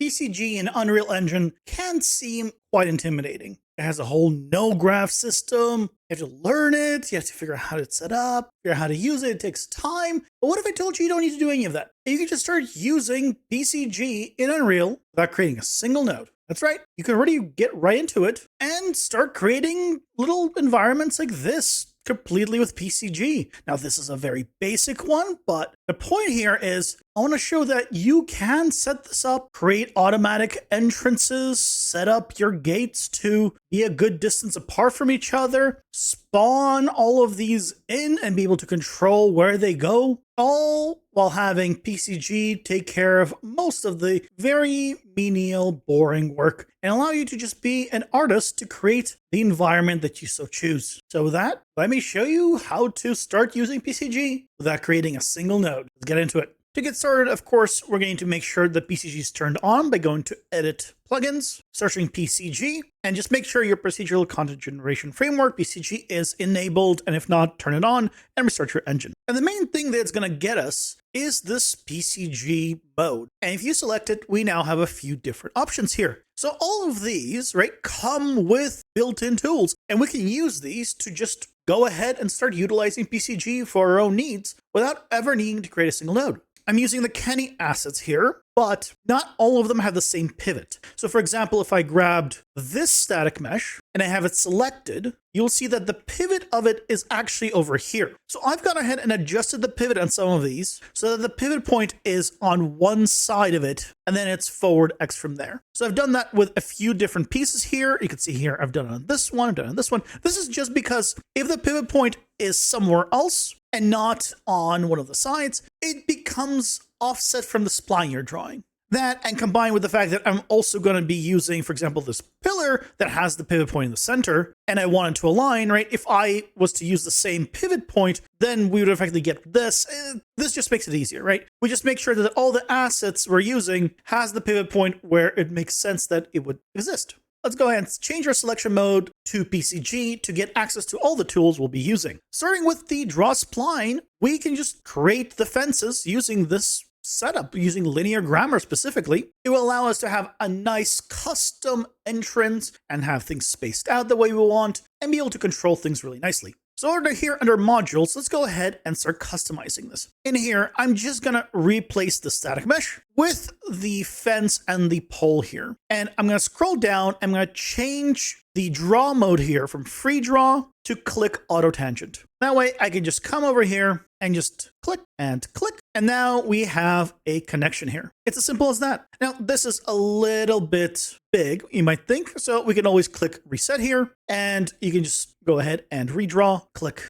PCG in Unreal Engine can seem quite intimidating. It has a whole no graph system. You have to learn it. You have to figure out how to set up, figure out how to use it. It takes time. But what if I told you don't need to do any of that? You can just start using PCG in Unreal without creating a single node. That's right. You can already get right into it and start creating little environments like this completely with PCG. Now, this is a very basic one, but the point here is I want to show that you can set this up, create automatic entrances, set up your gates to be a good distance apart from each other, spawn all of these in and be able to control where they go, all while having PCG take care of most of the very menial, boring work and allow you to just be an artist to create the environment that you so choose. So with that, let me show you how to start using PCG without creating a single node. Let's get into it. To get started, of course, we're going to make sure that PCG is turned on by going to Edit Plugins, searching PCG, and just make sure your Procedural Content Generation Framework, PCG, is enabled, and if not, turn it on and restart your engine. And the main thing that's going to get us is this PCG mode. And if you select it, we now have a few different options here. So all of these, right, come with built-in tools, and we can use these to just go ahead and start utilizing PCG for our own needs without ever needing to create a single node. I'm using the Kenny assets here, but not all of them have the same pivot. So for example, if I grabbed this static mesh and I have it selected, you'll see that the pivot of it is actually over here. So I've gone ahead and adjusted the pivot on some of these so that the pivot point is on one side of it and then it's forward X from there. So I've done that with a few different pieces here. You can see here, I've done it on this one, I've done it on this one. This is just because if the pivot point is somewhere else and not on one of the sides, it becomes offset from the spline you're drawing. That, and combined with the fact that I'm also going to be using, for example, this pillar that has the pivot point in the center, and I want it to align, right? If I was to use the same pivot point, then we would effectively get this. This just makes it easier, right? We just make sure that all the assets we're using has the pivot point where it makes sense that it would exist. Let's go ahead and change our selection mode to PCG to get access to all the tools we'll be using. Starting with the draw spline, we can just create the fences using this setup, using linear grammar specifically. It will allow us to have a nice custom entrance and have things spaced out the way we want and be able to control things really nicely. So over here under modules, let's go ahead and start customizing this. In here, I'm just gonna replace the static mesh with the fence and the pole here. And I'm gonna scroll down, I'm gonna change the draw mode here from free draw to click auto tangent. That way I can just come over here and just click, and now we have a connection here. It's as simple as that. Now, this is a little bit big, you might think, so we can always click reset here, and you can just go ahead and redraw, click,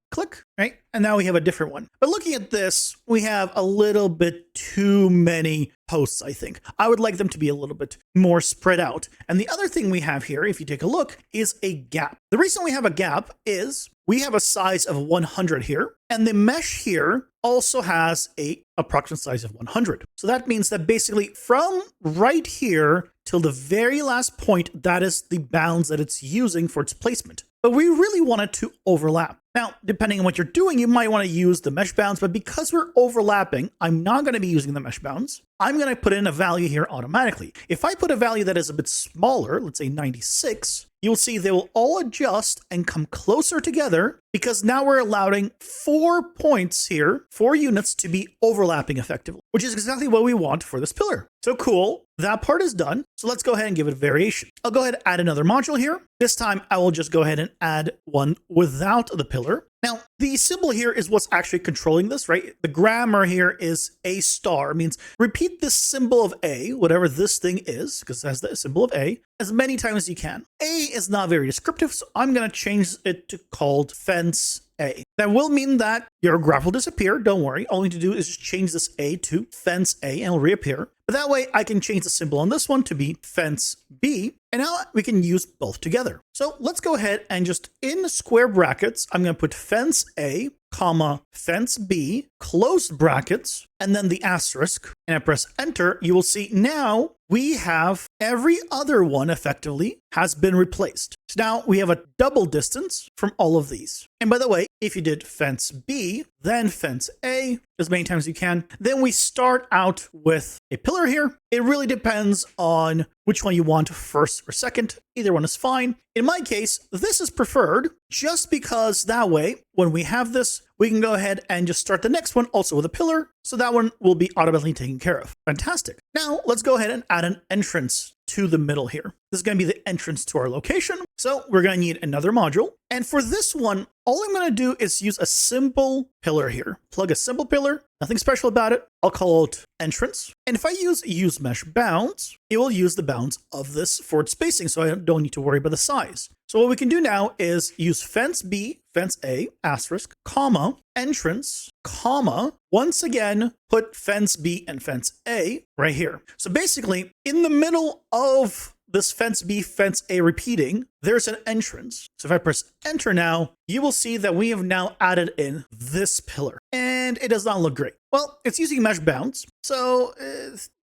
right? And now we have a different one. But looking at this, we have a little bit too many posts, I think. I would like them to be a little bit more spread out. And the other thing we have here, if you take a look, is a gap. The reason we have a gap is we have a size of 100 here, and the mesh here also has a approximate size of 100. So that means that basically from right here till the very last point, that is the bounds that it's using for its placement. But we really want it to overlap. Now, depending on what you're doing, you might want to use the mesh bounds, but because we're overlapping, I'm not going to be using the mesh bounds. I'm going to put in a value here automatically. If I put a value that is a bit smaller, let's say 96, you'll see they will all adjust and come closer together because now we're allowing 4 points here, 4 units to be overlapping effectively, which is exactly what we want for this pillar. So cool, that part is done. So let's go ahead and give it a variation. I'll go ahead and add another module here. This time I will just go ahead and add one without the pillar. Now, the symbol here is what's actually controlling this, right? The grammar here is A star, means repeat this symbol of A, whatever this thing is, because it has the symbol of A, as many times as you can. A is not very descriptive, so I'm going to change it to called fence A. That will mean that your graph will disappear. Don't worry. All you need to do is just change this A to fence A and it'll reappear. But that way I can change the symbol on this one to be fence B. And now we can use both together. So let's go ahead and just in square brackets, I'm going to put fence A, comma, fence B, closed brackets, and then the asterisk. And I press enter. You will see now we have every other one effectively has been replaced. So now we have a double distance from all of these. And by the way, if you did fence B, then fence A, as many times as you can, then we start out with a pillar here. It really depends on which one you want first or second. Either one is fine. In my case, this is preferred just because that way, when we have this, we can go ahead and just start the next one also with a pillar. So that one will be automatically taken care of. Fantastic. Now let's go ahead and add an entrance to the middle here. This is going to be the entrance to our location. So we're going to need another module. And for this one, all I'm going to do is use a simple pillar here. Plug a simple pillar, nothing special about it. I'll call it entrance. And if I use mesh bounds, it will use the bounds of this for its spacing. So I don't need to worry about the size. So what we can do now is use fence B, fence A, asterisk, comma, entrance, comma, once again, put fence B and fence A right here. So basically, in the middle of this fence B, fence A repeating, there's an entrance. So if I press enter now, you will see that we have now added in this pillar. And it does not look great. Well, it's using mesh bounds, so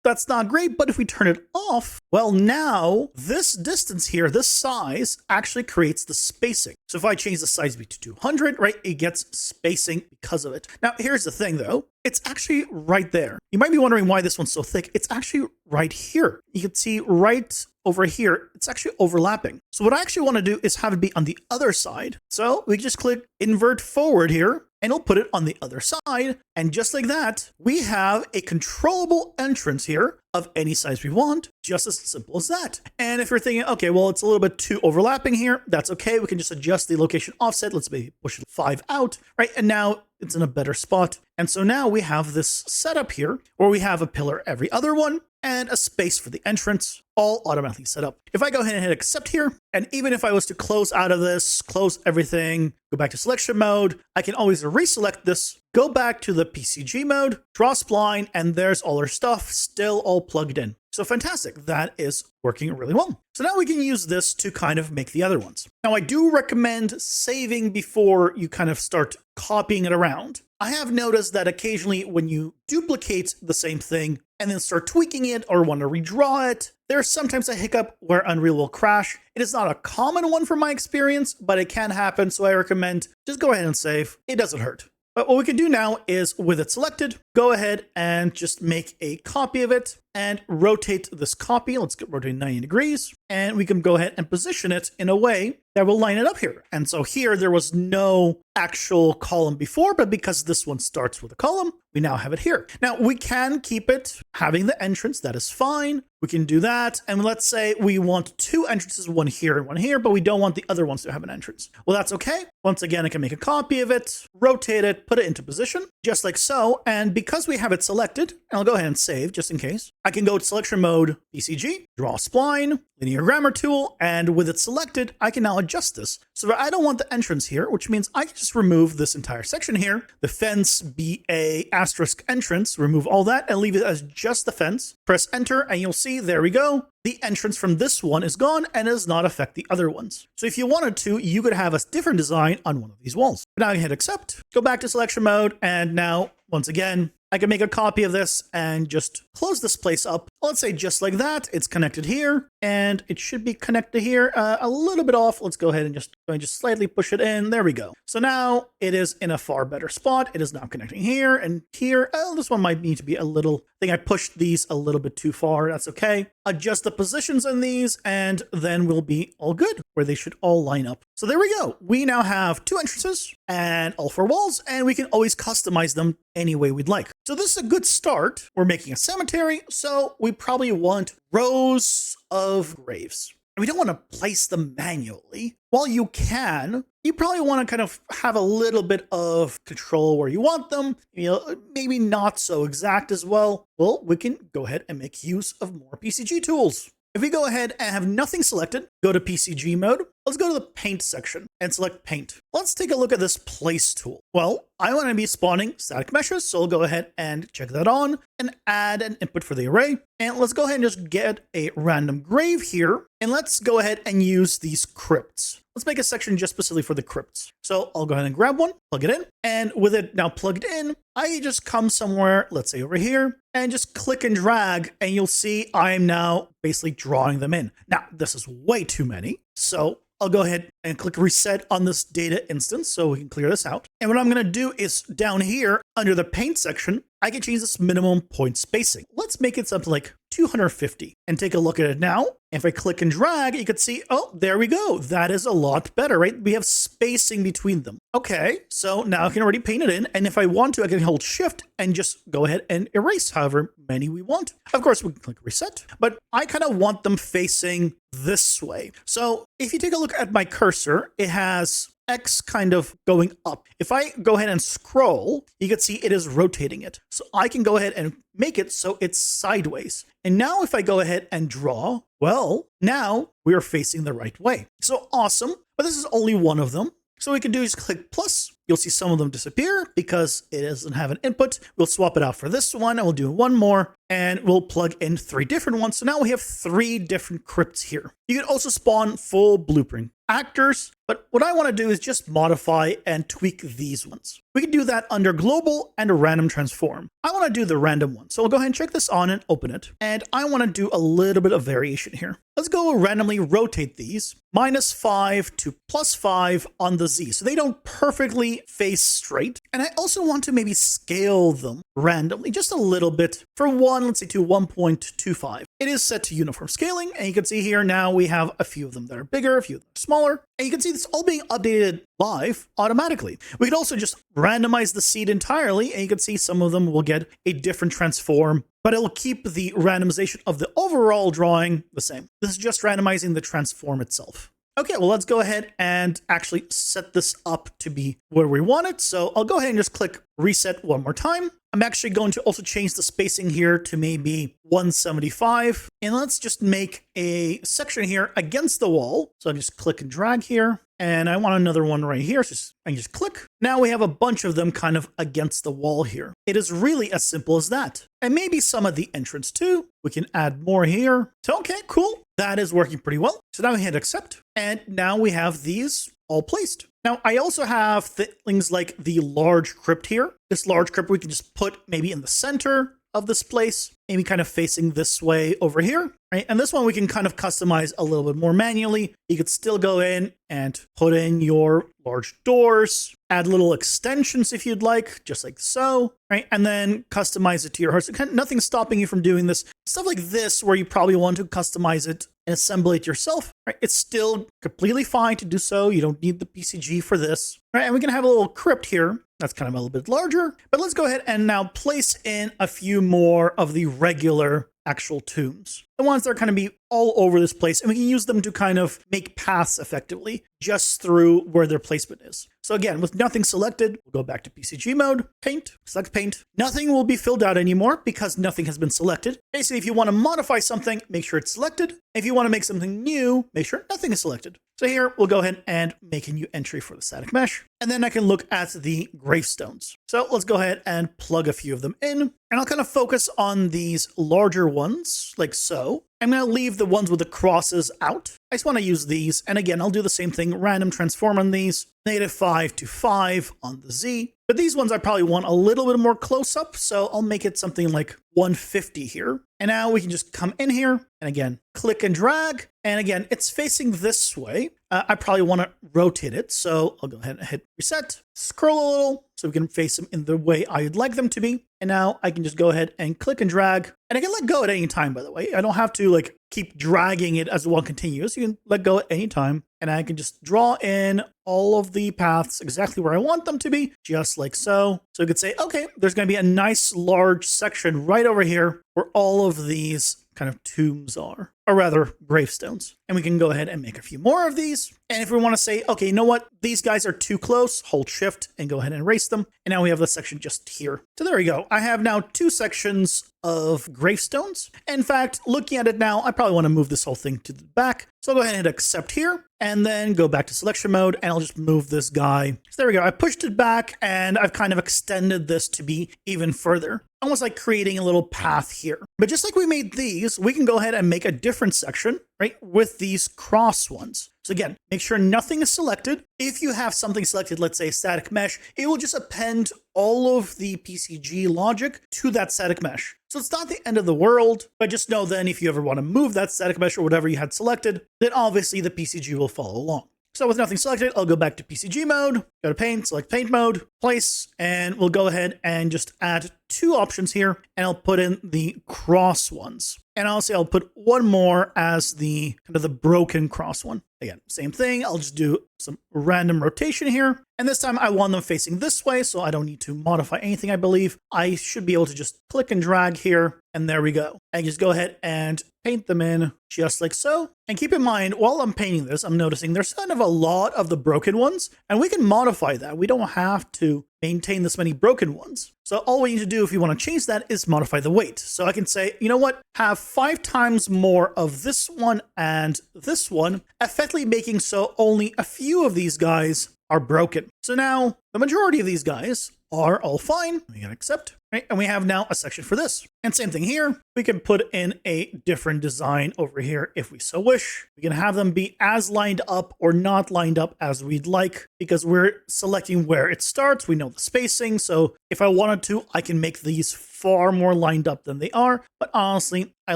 that's not great, but if we turn it off, well, now this distance here, this size, actually creates the spacing. So if I change the size to 200, right, it gets spacing because of it. Now, here's the thing, though. It's actually right there. You might be wondering why this one's so thick. It's actually right here. You can see right over here, it's actually overlapping. So what I actually want to do is have it be on the other side. So we just click invert forward here, and it'll put it on the other side. And just like that, we have a controllable entrance here of any size we want, just as simple as that. And if you're thinking, okay, well, it's a little bit too overlapping here, that's okay. We can just adjust the location offset. Let's maybe push it 5 out, right? And now it's in a better spot. And so now we have this setup here where we have a pillar every other one and a space for the entrance, all automatically set up. If I go ahead and hit accept here, and even if I was to close out of this, close everything, go back to selection mode, I can always reselect this, go back to the PCG mode, draw spline, and there's all our stuff still all plugged in. So fantastic, that is working really well. So now we can use this to kind of make the other ones. Now I do recommend saving before you kind of start copying it around. I have noticed that occasionally when you duplicate the same thing and then start tweaking it or want to redraw it, there's sometimes a hiccup where Unreal will crash. It is not a common one from my experience, but it can happen. So I recommend just go ahead and save. It doesn't hurt. But what we can do now is with it selected, go ahead and just make a copy of it and rotate this copy. Let's rotate 90 degrees and we can go ahead and position it in a way that will line it up here. And so here there was no actual column before, but because this one starts with a column, we now have it here. Now we can keep it having the entrance. That is fine. We can do that. And let's say we want 2 entrances, one here and one here, but we don't want the other ones to have an entrance. Well, that's okay. Once again, I can make a copy of it, rotate it, put it into position, just like so. And because we have it selected, and I'll go ahead and save just in case, I can go to selection mode, PCG, draw spline, linear grammar tool, and with it selected, I can now adjust this. So that I don't want the entrance here, which means I can just remove this entire section here, the fence BA asterisk entrance, remove all that and leave it as just the fence. Press enter and you'll see, there we go. The entrance from this one is gone and does not affect the other ones. So if you wanted to, you could have a different design on one of these walls. But now I hit accept, go back to selection mode, and now, once again, I can make a copy of this and just close this place up. Let's say just like that. It's connected here and it should be connected here a little bit off. Let's go ahead and just slightly push it in. There we go. So now it is in a far better spot. It is now connecting here and here. This one might need to be a little, I think I pushed these a little bit too far. That's okay. Adjust the positions in these and then we'll be all good where they should all line up. So there we go. We now have 2 entrances and all 4 walls, and we can always customize them any way we'd like. So this is a good start. We're making a cemetery, so we probably want rows of graves. We don't want to place them manually. While you can, you probably want to kind of have a little bit of control where you want them, maybe not so exact as well. Well, we can go ahead and make use of more PCG tools. If we go ahead and have nothing selected, go to PCG mode. Let's go to the paint section and select paint. Let's take a look at this place tool. Well, I want to be spawning static meshes, so I'll go ahead and check that on and add an input for the array. And let's go ahead and just get a random grave here. And let's go ahead and use these crypts. let's make a section just specifically for the crypts. So I'll go ahead and grab one, plug it in, and with it now plugged in, I just come somewhere, let's say over here, and just click and drag, and you'll see I'm now basically drawing them in. Now, this is way too many, so I'll go ahead and click reset on this data instance so we can clear this out. And what I'm going to do is down here under the paint section, I can change this minimum point spacing. Let's make it something like 250 and take a look at it now. If I click and drag, you can see, oh, there we go. That is a lot better, right? We have spacing between them. Okay, so now I can already paint it in. And if I want to, I can hold shift and just go ahead and erase however many we want. Of course, we can click reset, but I kind of want them facing this way. So if you take a look at my cursor, it has X kind of going up. If I go ahead and scroll, you can see it is rotating it. So I can go ahead and make it so it's sideways. And now if I go ahead and draw, well, now we are facing the right way. So awesome, but this is only one of them. So what we can do is click plus. You'll see some of them disappear because it doesn't have an input. We'll swap it out for this one and we'll do one more and we'll plug in 3 different ones. So now we have 3 different crypts here. You can also spawn full blueprint actors, but what I want to do is just modify and tweak these ones. We can do that under global and a random transform. I want to do the random one. So I'll go ahead and check this on and open it. And I want to do a little bit of variation here. Let's go randomly rotate these -5 to +5 on the Z. So they don't perfectly face straight. And I also want to maybe scale them randomly just a little bit. For one, let's say to 1.25. It is set to uniform scaling. And you can see here now we have a few of them that are bigger, a few that are smaller. And you can see this all being updated live automatically. We can also just randomize the seed entirely. And you can see some of them will get a different transform, but it will keep the randomization of the overall drawing the same. This is just randomizing the transform itself. Okay, well, let's go ahead and actually set this up to be where we want it. So I'll go ahead and just click reset one more time. I'm actually going to also change the spacing here to maybe 175. And let's just make a section here against the wall. So I just click and drag here. And I want another one right here. So I can just click. Now we have a bunch of them kind of against the wall here. It is really as simple as that. And maybe some of the entrance too. We can add more here. So, okay, cool. That is working pretty well. So now we hit accept. And now we have these all placed. Now, I also have things like the large crypt here. This large crypt we can just put maybe in the center of this place, maybe kind of facing this way over here, right? And this one we can kind of customize a little bit more manually. You could still go in and put in your large doors, add little extensions if you'd like, just like so, right? And then customize it to your hearts. Nothing's stopping you from doing this. Stuff like this where you probably want to customize it and assemble it yourself, right? It's still completely fine to do so. You don't need the PCG for this, right? And we can have a little crypt here. That's kind of a little bit larger, but let's go ahead and now place in a few more of the regular actual tombs. The ones that are kind of be all over this place, and we can use them to kind of make paths effectively just through where their placement is. So again, with nothing selected, we'll go back to PCG mode, paint, select paint. Nothing will be filled out anymore because nothing has been selected. Basically, if you want to modify something, make sure it's selected. If you want to make something new, make sure nothing is selected. So here, we'll go ahead and make a new entry for the static mesh. And then I can look at the gravestones. So let's go ahead and plug a few of them in. And I'll kind of focus on these larger ones, like so. I'm going to leave the ones with the crosses out. I just want to use these. And again, I'll do the same thing, random transform on these, -5 to 5 on the Z. But these ones I probably want a little bit more close up. So I'll make it something like 150 here. And now we can just come in here and again, click and drag. And again, it's facing this way. I probably want to rotate it. So I'll go ahead and hit reset, scroll a little so we can face them in the way I'd like them to be. And now I can just go ahead and click and drag. And I can let go at any time, by the way. I don't have to like keep dragging it as the one continues. You can let go at any time. And I can just draw in all of the paths exactly where I want them to be, just like so. So you could say, okay, there's going to be a nice large section right over here where all of these kind of tombs are, or rather gravestones. And we can go ahead and make a few more of these. And if we want to say, okay, you know what? These guys are too close, hold shift and go ahead and erase them. And now we have the section just here. So there we go. I have now 2 sections of gravestones. In fact, looking at it now, I probably want to move this whole thing to the back. So I'll go ahead and hit accept here and then go back to selection mode and I'll just move this guy. So there we go. I pushed it back and I've kind of extended this to be even further. Almost like creating a little path here. But just like we made these, we can go ahead and make a different section, right, with these cross ones. So again, make sure nothing is selected. If you have something selected, let's say static mesh, it will just append all of the PCG logic to that static mesh. So it's not the end of the world, but just know then if you ever want to move that static mesh or whatever you had selected, then obviously the PCG will follow along. So with nothing selected, I'll go back to PCG mode, go to paint, select paint mode, place, and we'll go ahead and just add 2 options here, and I'll put in the cross ones. And I'll put one more as the kind of the broken cross one. Again, same thing. I'll just do some random rotation here. And this time I want them facing this way, so I don't need to modify anything, I believe. I should be able to just click and drag here, and there we go. And just go ahead and paint them in just like so. And keep in mind, while I'm painting this, I'm noticing there's kind of a lot of the broken ones, and we can modify that. We don't have to maintain this many broken ones. So all we need to do if you want to change that is modify the weight. So I can say, you know what, have 5 times more of this one and this one, effectively making so only a few of these guys are broken. So now the majority of these guys are all fine. We can accept, right? And we have now a section for this. And same thing here. We can put in a different design over here if we so wish. We can have them be as lined up or not lined up as we'd like, because we're selecting where it starts. We know the spacing. So if I wanted to, I can make these far more lined up than they are. But honestly, I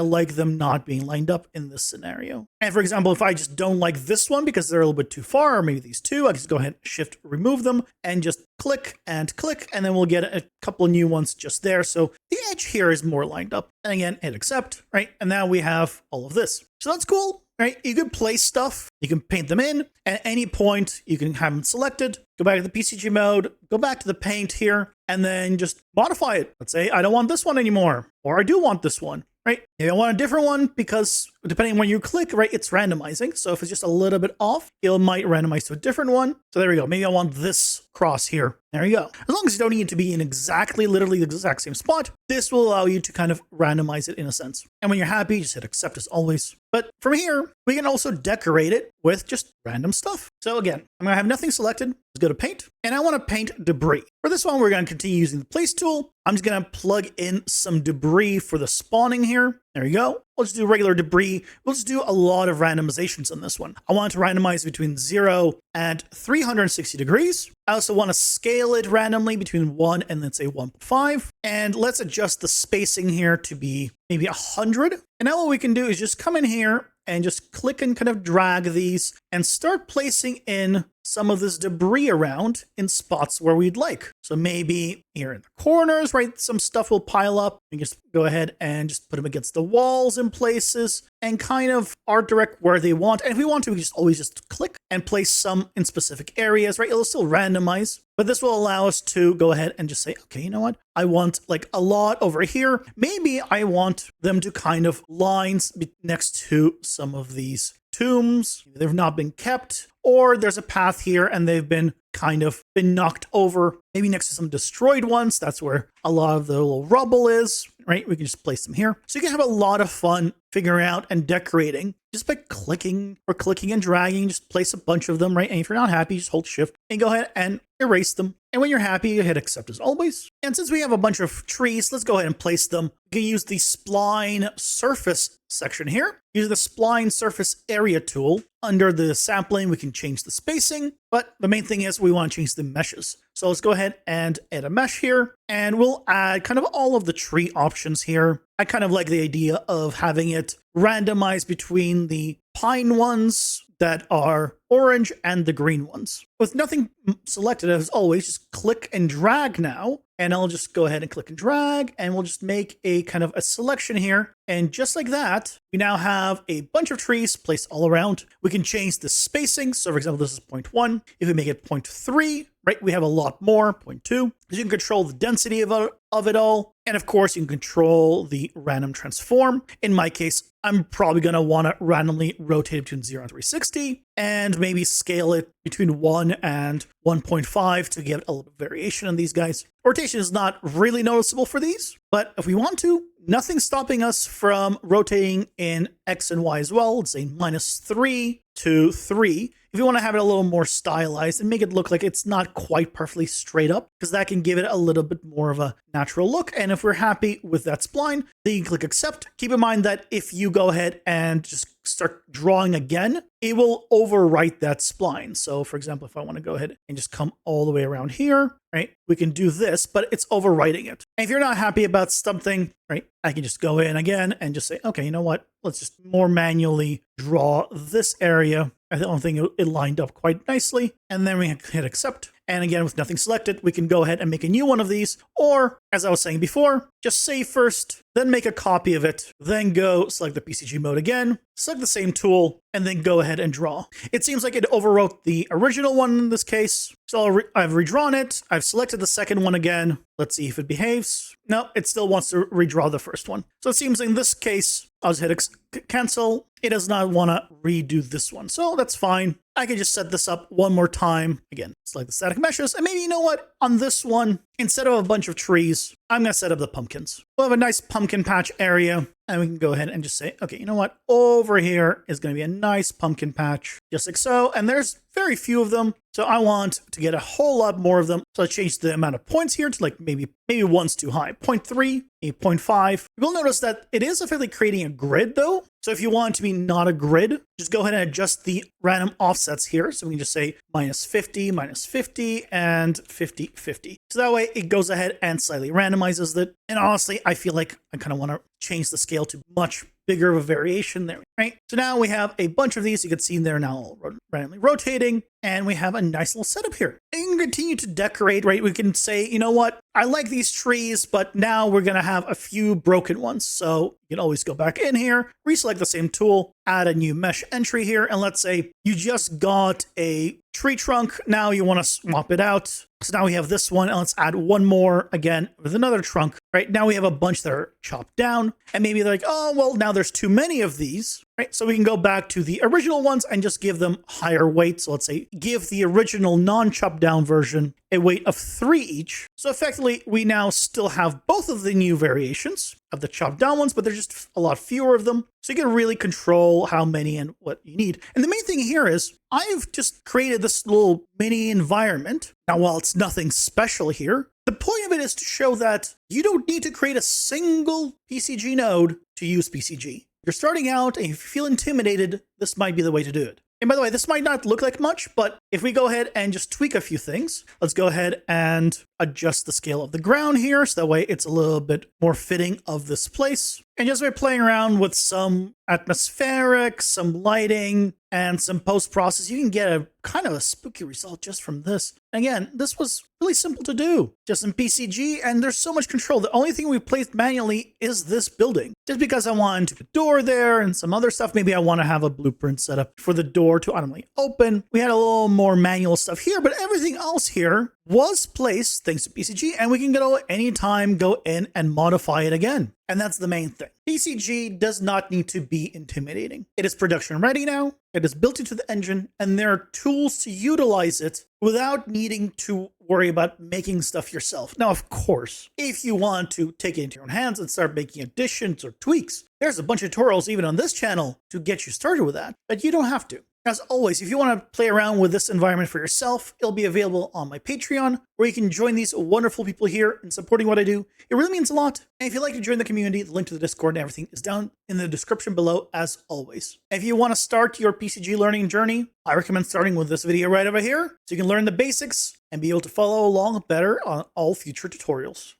like them not being lined up in this scenario. And for example, if I just don't like this one because they're a little bit too far, or maybe these two, I can just go ahead, shift, remove them, and just click, and then we'll get a couple of new ones just there. So the edge here is more lined up. And again, hit accept, right? And now we have all of this. So that's cool, right? You can place stuff, you can paint them in. At any point, you can have them selected, go back to the PCG mode, go back to the paint here, and then just modify it. Let's say I don't want this one anymore, or I do want this one. Right? If I want a different one, because depending on when you click, right, it's randomizing. So if it's just a little bit off, it might randomize to a different one. So there we go. Maybe I want this cross here. There you go. As long as you don't need it to be in literally the exact same spot, this will allow you to kind of randomize it in a sense. And when you're happy, just hit accept as always. But from here, we can also decorate it with just random stuff. So again, I'm going to have nothing selected. Let's go to paint, and I want to paint debris. For this one, we're going to continue using the place tool. I'm just going to plug in some debris for the spawning here. There you go. We'll just do regular debris. We'll just do a lot of randomizations on this one. I want to randomize between 0 and 360 degrees. I also want to scale it randomly between 1 and let's say 1.5. And let's adjust the spacing here to be maybe 100. And now what we can do is just come in here and just click and kind of drag these and start placing in some of this debris around in spots where we'd like. So maybe here in the corners, right, some stuff will pile up. We can just go ahead and just put them against the walls in places and kind of art direct where they want. And if we want to, we just always just click and place some in specific areas, right? It'll still randomize, but this will allow us to go ahead and just say, okay, you know what? I want like a lot over here. Maybe I want them to kind of lines next to some of these tombs. They've not been kept, or there's a path here and they've been knocked over, maybe next to some destroyed ones. That's where a lot of the little rubble is, right? We can just place them here. So you can have a lot of fun figuring out and decorating just by clicking and dragging. Just place a bunch of them, right? And if you're not happy, just hold shift and go ahead and erase them. And when you're happy, you hit accept as always. And since we have a bunch of trees, let's go ahead and place them. We can use the spline surface section here. Use the spline surface area tool. Under the sampling, we can change the spacing, but the main thing is we want to change the meshes. So let's go ahead and add a mesh here, and we'll add kind of all of the tree options here. I kind of like the idea of having it randomized between the pine ones that are orange and the green ones. With nothing selected, as always, just click and drag now. And I'll just go ahead and click and drag, and we'll just make a kind of a selection here. And just like that, we now have a bunch of trees placed all around. We can change the spacing. So for example, this is 0.1. If we make it 0.3, right, we have a lot more, 0.2. You can control the density of it all. And of course, you can control the random transform. In my case, I'm probably going to want to randomly rotate it between 0 and 360, and maybe scale it between 1 and 1.5 to get a little bit of variation on these guys. Rotation is not really noticeable for these, but if we want to, nothing's stopping us from rotating in X and Y as well. Let's say -3 to 3. If you want to have it a little more stylized and make it look like it's not quite perfectly straight up, because that can give it a little bit more of a natural look. And if we're happy with that spline, then you can click accept. Keep in mind that if you go ahead and just start drawing again, it will overwrite that spline. So for example, if I want to go ahead and just come all the way around here, right, we can do this, but it's overwriting it. And if you're not happy about something, right, I can just go in again and just say, okay, you know what? Let's just more manually draw this area. I don't think it lined up quite nicely. And then we hit accept. And again, with nothing selected, we can go ahead and make a new one of these. Or, as I was saying before, just save first, then make a copy of it, then go select the PCG mode again, select the same tool, and then go ahead and draw. It seems like it overwrote the original one in this case. So I've redrawn it. I've selected the second one again. Let's see if it behaves. No, it still wants to redraw the first one. So it seems in this case, I'll just hit cancel. It does not want to redo this one. So that's fine. I can just set this up one more time. Again, select the static meshes. And maybe, you know what? On this one, instead of a bunch of trees, I'm going to set up the pumpkins. We'll have a nice pumpkin patch area. And we can go ahead and just say, okay, you know what? Over here is going to be a nice pumpkin patch, just like so. And there's very few of them. So I want to get a whole lot more of them. So I change the amount of points here to like maybe one's too high. 0.3, maybe 0.5. You'll notice that it is effectively creating a grid though. So if you want it to be not a grid, just go ahead and adjust the random offsets here. So we can just say -50, and 50, 50. So that way it goes ahead and slightly randomizes it. And honestly, I feel like I kind of want to change the scale to much bigger of a variation there, right? So now we have a bunch of these. You can see they're now all randomly rotating, and we have a nice little setup here. And you can continue to decorate, right? We can say, you know what? I like these trees, but now we're going to have a few broken ones. So you can always go back in here, reselect the same tool, add a new mesh entry here. And let's say you just got a tree trunk. Now you want to swap it out. So now we have this one, and let's add one more again with another trunk, right? Now we have a bunch that are chopped down, and maybe they're like, oh, well, now there's too many of these, right? So we can go back to the original ones and just give them higher weight. So let's say give the original non-chopped down version a weight of 3 each. So effectively, we now still have both of the new variations of the chopped down ones, but there's just a lot fewer of them. So you can really control how many and what you need. And the main thing here is I've just created this little mini environment. Now, while it's nothing special here, the point of it is to show that you don't need to create a single PCG node to use PCG. You're starting out and if you feel intimidated, this might be the way to do it. And by the way, this might not look like much, but if we go ahead and just tweak a few things, let's go ahead and adjust the scale of the ground here. So that way it's a little bit more fitting of this place. And just by playing around with some atmospheric, some lighting, and some post-process, you can get a kind of a spooky result just from this. And again, this was really simple to do, just in PCG, and there's so much control. The only thing we placed manually is this building. Just because I wanted to put a door there and some other stuff, maybe I want to have a blueprint set up for the door to automatically open. We had a little more manual stuff here, but everything else here was placed thanks to PCG, and we can go anytime, go in and modify it again. And that's the main thing. PCG does not need to be intimidating. It is production ready now. It is built into the engine, and there are tools to utilize it without needing to worry about making stuff yourself. Now, of course, if you want to take it into your own hands and start making additions or tweaks, there's a bunch of tutorials even on this channel to get you started with that, but you don't have to. As always, if you want to play around with this environment for yourself, it'll be available on my Patreon, where you can join these wonderful people here in supporting what I do. It really means a lot. And if you'd like to join the community, the link to the Discord and everything is down in the description below, as always. If you want to start your PCG learning journey, I recommend starting with this video right over here, so you can learn the basics and be able to follow along better on all future tutorials.